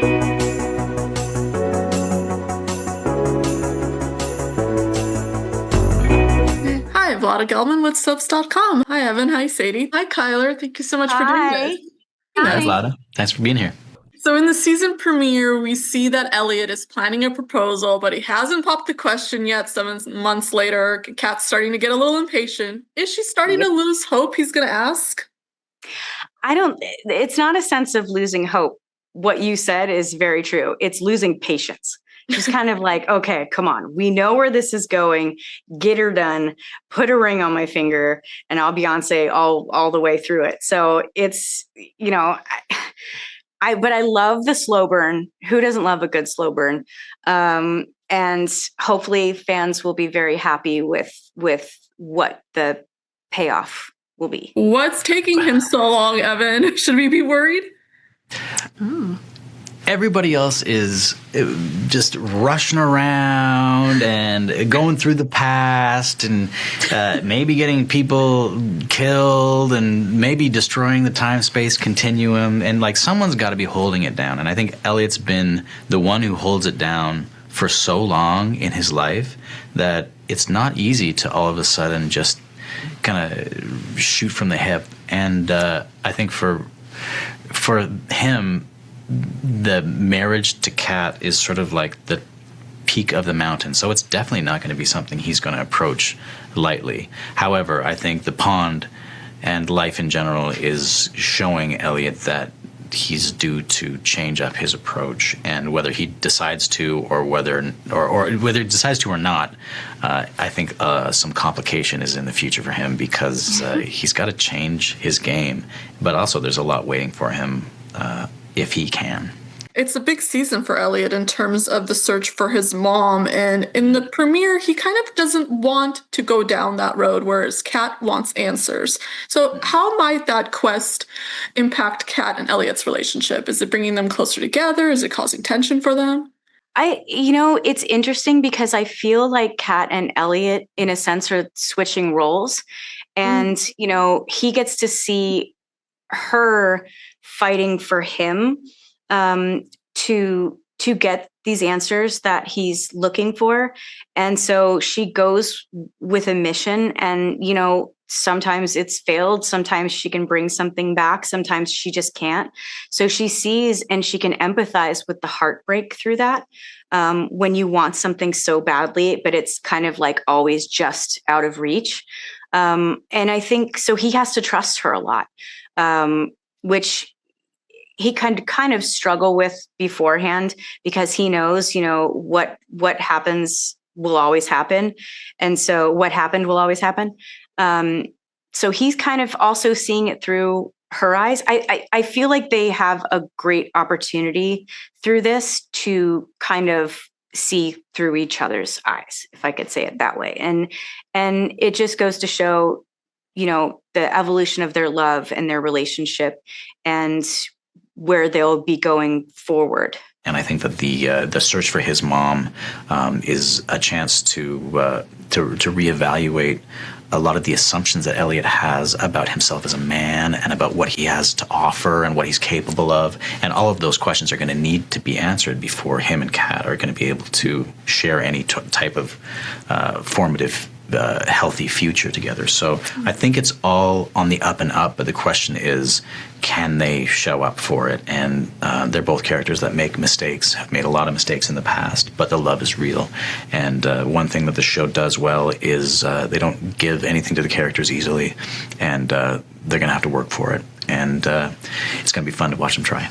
Hi, Vlada Gelman with Subs.com. Hi, Evan. Hi, Sadie. Hi, Kyler. Thank you so much for doing this. Hi, Vlada. Thanks for being here. So in the season premiere, we see that Elliot is planning a proposal, but he hasn't popped the question yet. 7 months later, Kat's starting to get a little impatient. Is she starting to lose hope he's going to ask? It's not a sense of losing hope. What you said is very true. It's losing patience. She's kind of like, okay, come on. We know where this is going. Get her done. Put a ring on my finger, and I'll Beyonce all the way through it. So it's, but I love the slow burn. Who doesn't love a good slow burn? And hopefully fans will be very happy with what the payoff will be. What's taking him so long, Evan? Should we be worried? Everybody else is just rushing around and going through the past and maybe getting people killed and maybe destroying the time-space continuum. And like someone's got to be holding it down. And I think Elliot's been the one who holds it down for so long in his life that it's not easy to all of a sudden just kind of shoot from the hip. And I think for him, the marriage to Kat is sort of like the peak of the mountain. So it's definitely not going to be something he's going to approach lightly. However, I think the pond and life in general is showing Elliot that he's due to change up his approach, and whether he decides to or whether he decides to or not, I think some complication is in the future for him because he's got to change his game. But also there's a lot waiting for him if he can. It's a big season for Elliot in terms of the search for his mom, and in the premiere, he kind of doesn't want to go down that road, whereas Kat wants answers. So how might that quest impact Kat and Elliot's relationship? Is it bringing them closer together? Is it causing tension for them? It's interesting because I feel like Kat and Elliot, in a sense, are switching roles. And, he gets to see her fighting for him to get these answers that he's looking for. And so she goes with a mission, and, sometimes it's failed. Sometimes she can bring something back. Sometimes she just can't. So she sees and she can empathize with the heartbreak through that. When you want something so badly, but it's kind of like always just out of reach. And I think, so he has to trust her a lot, which he kind of struggle with beforehand because he knows, what happens will always happen. And so what happened will always happen. So he's kind of also seeing it through her eyes. I feel like they have a great opportunity through this to kind of see through each other's eyes, if I could say it that way. And it just goes to show, the evolution of their love and their relationship and where they'll be going forward. And I think that the search for his mom is a chance to reevaluate a lot of the assumptions that Elliot has about himself as a man and about what he has to offer and what he's capable of. And all of those questions are going to need to be answered before him and Kat are going to be able to share any type of formative healthy future together. So I think it's all on the up and up, but the question is, can they show up for it? And they're both characters that make mistakes, have made a lot of mistakes in the past, but the love is real. And one thing that the show does well is they don't give anything to the characters easily, and they're going to have to work for it. And it's going to be fun to watch them try.